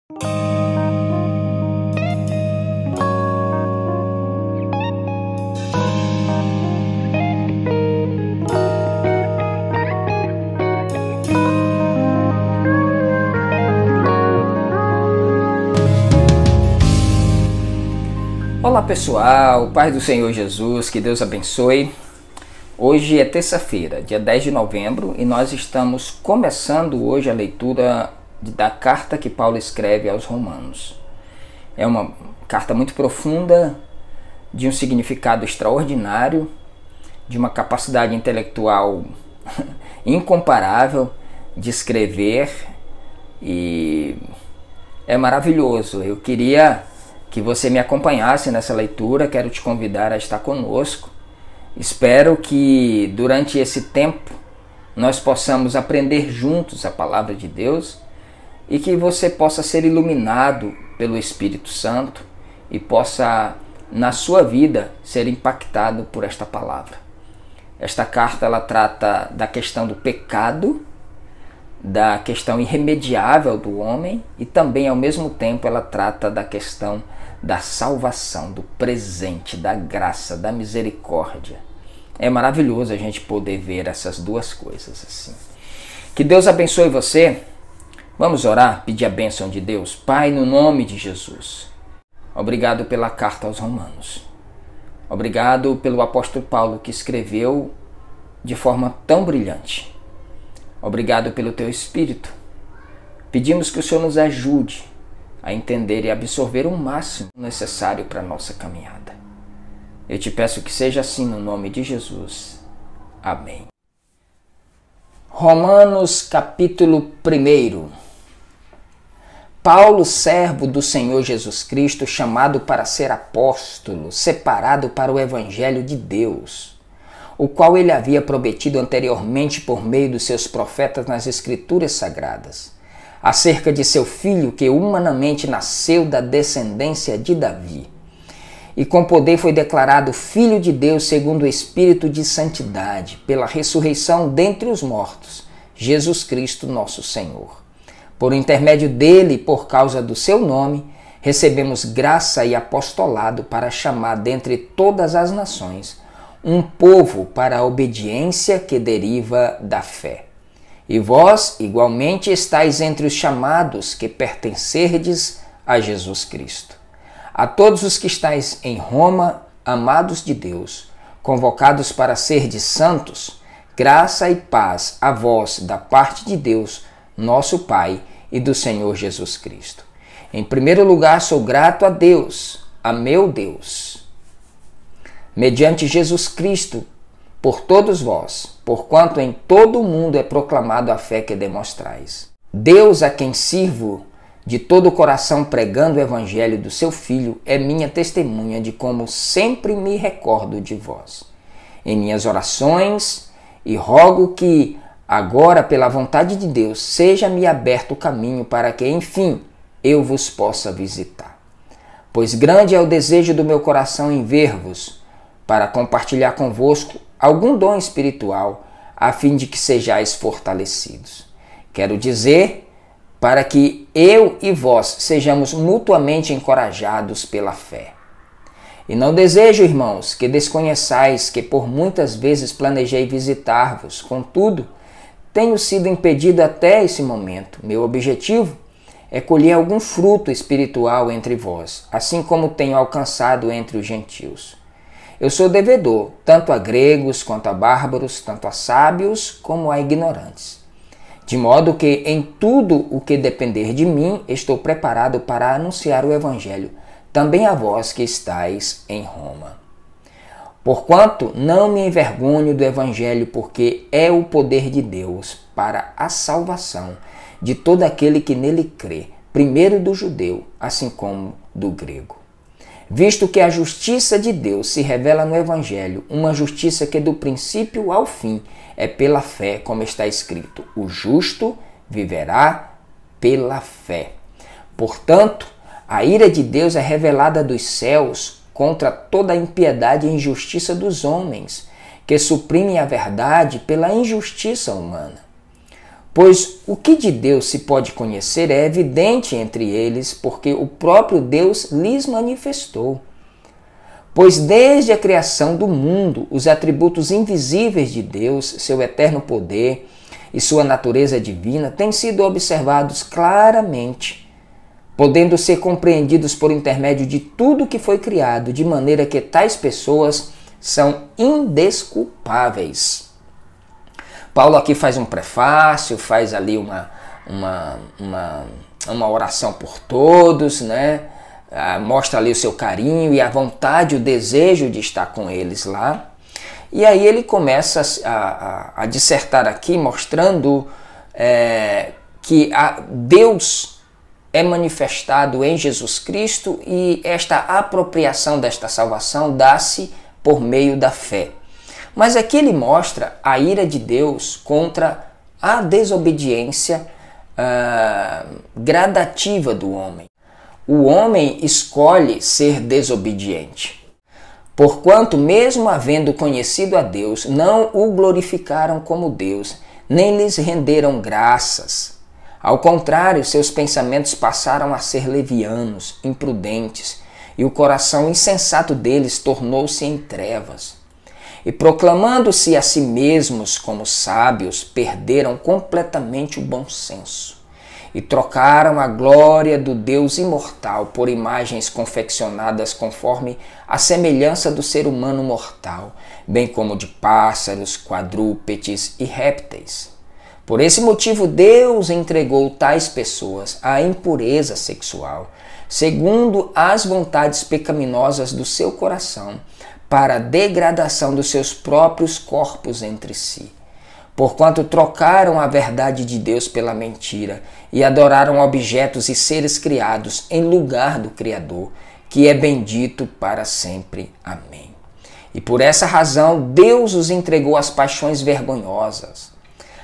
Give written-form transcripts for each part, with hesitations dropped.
Olá pessoal, paz do Senhor Jesus, que Deus abençoe. Hoje é terça-feira, dia 10 de novembro, e nós estamos começando hoje a leitura da carta que Paulo escreve aos Romanos. É uma carta muito profunda, de um significado extraordinário, de uma capacidade intelectual incomparável de escrever, e é maravilhoso. Eu queria que você me acompanhasse nessa leitura, quero te convidar a estar conosco. Espero que durante esse tempo nós possamos aprender juntos a palavra de Deus e que você possa ser iluminado pelo Espírito Santo e possa, na sua vida, ser impactado por esta palavra. Esta carta ela trata da questão do pecado, da questão irremediável do homem e também, ao mesmo tempo, ela trata da questão da salvação, do presente, da graça, da misericórdia. É maravilhoso a gente poder ver essas duas coisas assim. Que Deus abençoe você. Vamos orar, pedir a bênção de Deus. Pai, no nome de Jesus, obrigado pela carta aos Romanos. Obrigado pelo apóstolo Paulo que escreveu de forma tão brilhante. Obrigado pelo teu Espírito. Pedimos que o Senhor nos ajude a entender e absorver o máximo necessário para a nossa caminhada. Eu te peço que seja assim no nome de Jesus. Amém. Romanos capítulo 1. Paulo, servo do Senhor Jesus Cristo, chamado para ser apóstolo, separado para o Evangelho de Deus, o qual ele havia prometido anteriormente por meio dos seus profetas nas Escrituras Sagradas, acerca de seu filho que humanamente nasceu da descendência de Davi, e com poder foi declarado Filho de Deus segundo o Espírito de Santidade, pela ressurreição dentre os mortos, Jesus Cristo nosso Senhor. Por intermédio dele, por causa do seu nome, recebemos graça e apostolado para chamar dentre todas as nações um povo para a obediência que deriva da fé. E vós, igualmente, estáis entre os chamados que pertencerdes a Jesus Cristo. A todos os que estáis em Roma, amados de Deus, convocados para serdes santos, graça e paz a vós da parte de Deus, nosso Pai, e do Senhor Jesus Cristo. Em primeiro lugar, sou grato a Deus, a meu Deus, mediante Jesus Cristo, por todos vós, porquanto em todo o mundo é proclamado a fé que demonstrais. Deus, a quem sirvo de todo o coração pregando o evangelho do seu Filho, é minha testemunha de como sempre me recordo de vós em minhas orações, e rogo que agora, pela vontade de Deus, seja-me aberto o caminho para que, enfim, eu vos possa visitar. Pois grande é o desejo do meu coração em ver-vos, para compartilhar convosco algum dom espiritual, a fim de que sejais fortalecidos. Quero dizer, para que eu e vós sejamos mutuamente encorajados pela fé. E não desejo, irmãos, que desconheçais que por muitas vezes planejei visitar-vos, contudo, tenho sido impedido até esse momento. Meu objetivo é colher algum fruto espiritual entre vós, assim como tenho alcançado entre os gentios. Eu sou devedor, tanto a gregos quanto a bárbaros, tanto a sábios como a ignorantes. De modo que em tudo o que depender de mim, estou preparado para anunciar o Evangelho, também a vós que estáis em Roma. Porquanto não me envergonho do Evangelho, porque é o poder de Deus para a salvação de todo aquele que nele crê, primeiro do judeu, assim como do grego. Visto que a justiça de Deus se revela no Evangelho, uma justiça que do princípio ao fim é pela fé, como está escrito, o justo viverá pela fé. Portanto, a ira de Deus é revelada dos céus contra toda a impiedade e injustiça dos homens, que suprimem a verdade pela injustiça humana. Pois o que de Deus se pode conhecer é evidente entre eles, porque o próprio Deus lhes manifestou. Pois desde a criação do mundo, os atributos invisíveis de Deus, seu eterno poder e sua natureza divina têm sido observados claramente, podendo ser compreendidos por intermédio de tudo que foi criado, de maneira que tais pessoas são indesculpáveis. Paulo aqui faz um prefácio, faz ali uma oração por todos, né? Mostra ali o seu carinho e a vontade, o desejo de estar com eles lá. E aí ele começa a dissertar aqui, mostrando que Deus é manifestado em Jesus Cristo e esta apropriação desta salvação dá-se por meio da fé. Mas aqui ele mostra a ira de Deus contra a desobediência gradativa do homem. O homem escolhe ser desobediente. Porquanto, mesmo havendo conhecido a Deus, não o glorificaram como Deus, nem lhes renderam graças. Ao contrário, seus pensamentos passaram a ser levianos, imprudentes, e o coração insensato deles tornou-se em trevas. E proclamando-se a si mesmos como sábios, perderam completamente o bom senso. E trocaram a glória do Deus imortal por imagens confeccionadas conforme a semelhança do ser humano mortal, bem como de pássaros, quadrúpedes e répteis. Por esse motivo, Deus entregou tais pessoas à impureza sexual, segundo as vontades pecaminosas do seu coração, para a degradação dos seus próprios corpos entre si. Porquanto trocaram a verdade de Deus pela mentira e adoraram objetos e seres criados em lugar do Criador, que é bendito para sempre. Amém. E por essa razão Deus os entregou às paixões vergonhosas.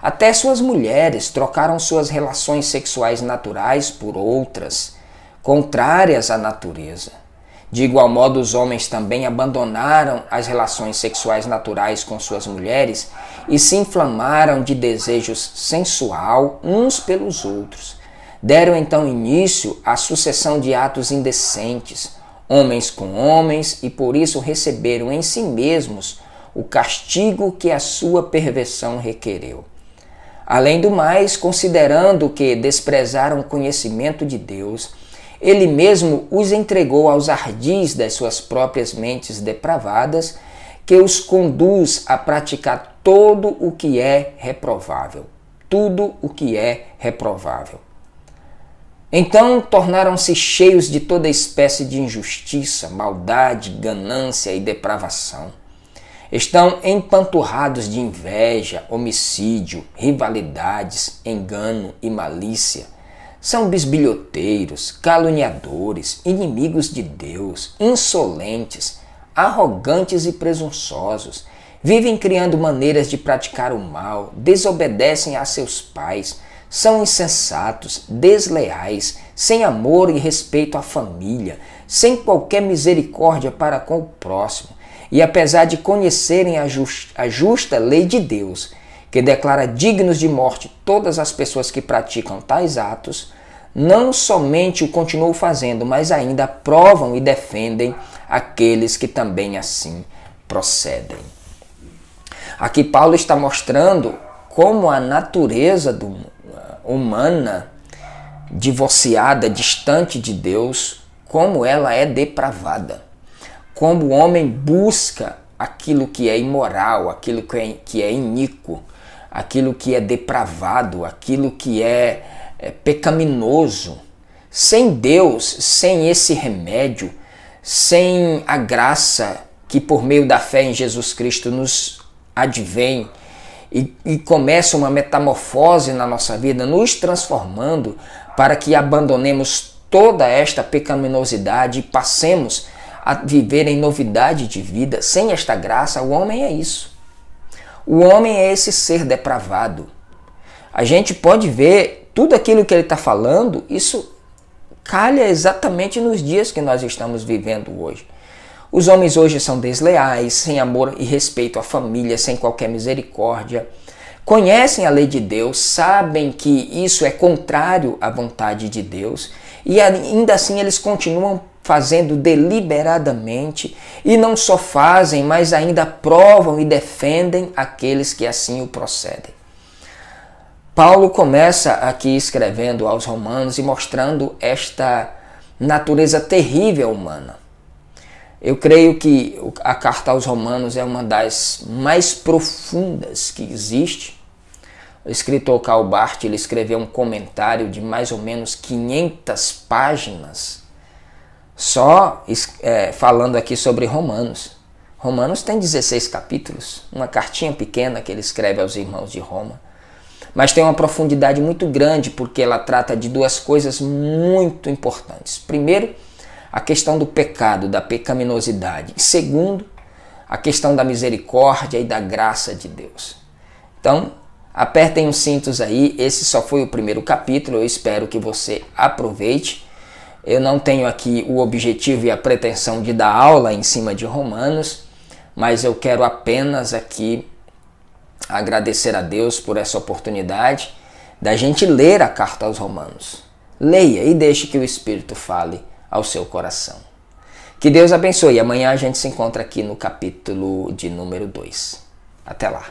Até suas mulheres trocaram suas relações sexuais naturais por outras, contrárias à natureza. De igual modo, os homens também abandonaram as relações sexuais naturais com suas mulheres e se inflamaram de desejos sensual uns pelos outros. Deram então início à sucessão de atos indecentes, homens com homens, e por isso receberam em si mesmos o castigo que a sua perversão requereu. Além do mais, considerando que desprezaram o conhecimento de Deus, Ele mesmo os entregou aos ardis das suas próprias mentes depravadas, que os conduz a praticar todo o que é reprovável. Tudo o que é reprovável. Então tornaram-se cheios de toda espécie de injustiça, maldade, ganância e depravação. Estão empanturrados de inveja, homicídio, rivalidades, engano e malícia. São bisbilhoteiros, caluniadores, inimigos de Deus, insolentes, arrogantes e presunçosos. Vivem criando maneiras de praticar o mal, desobedecem a seus pais, são insensatos, desleais, sem amor e respeito à família, sem qualquer misericórdia para com o próximo. E apesar de conhecerem a justa lei de Deus, que declara dignos de morte todas as pessoas que praticam tais atos, não somente o continuam fazendo, mas ainda aprovam e defendem aqueles que também assim procedem. Aqui Paulo está mostrando como a natureza humana, divorciada, distante de Deus, como ela é depravada. Como o homem busca aquilo que é imoral, aquilo que é iníquo, aquilo que é depravado, aquilo que é pecaminoso. Sem Deus, sem esse remédio, sem a graça que por meio da fé em Jesus Cristo nos advém e começa uma metamorfose na nossa vida, nos transformando para que abandonemos toda esta pecaminosidade e passemos a viver em novidade de vida. Sem esta graça, o homem é isso. O homem é esse ser depravado. A gente pode ver tudo aquilo que ele está falando, isso calha exatamente nos dias que nós estamos vivendo hoje. Os homens hoje são desleais, sem amor e respeito à família, sem qualquer misericórdia, conhecem a lei de Deus, sabem que isso é contrário à vontade de Deus, e ainda assim eles continuam fazendo deliberadamente, e não só fazem, mas ainda aprovam e defendem aqueles que assim o procedem. Paulo começa aqui escrevendo aos Romanos e mostrando esta natureza terrível humana. Eu creio que a carta aos Romanos é uma das mais profundas que existe. O escritor Karl Barth, ele escreveu um comentário de mais ou menos 500 páginas só falando aqui sobre Romanos. Romanos tem 16 capítulos, uma cartinha pequena que ele escreve aos irmãos de Roma. Mas tem uma profundidade muito grande porque ela trata de duas coisas muito importantes. Primeiro, a questão do pecado, da pecaminosidade. E segundo, a questão da misericórdia e da graça de Deus. Então, apertem os cintos aí, esse só foi o primeiro capítulo, eu espero que você aproveite. Eu não tenho aqui o objetivo e a pretensão de dar aula em cima de Romanos, mas eu quero apenas aqui agradecer a Deus por essa oportunidade da gente ler a carta aos Romanos. Leia e deixe que o Espírito fale ao seu coração. Que Deus abençoe. Amanhã a gente se encontra aqui no capítulo de número 2. Até lá.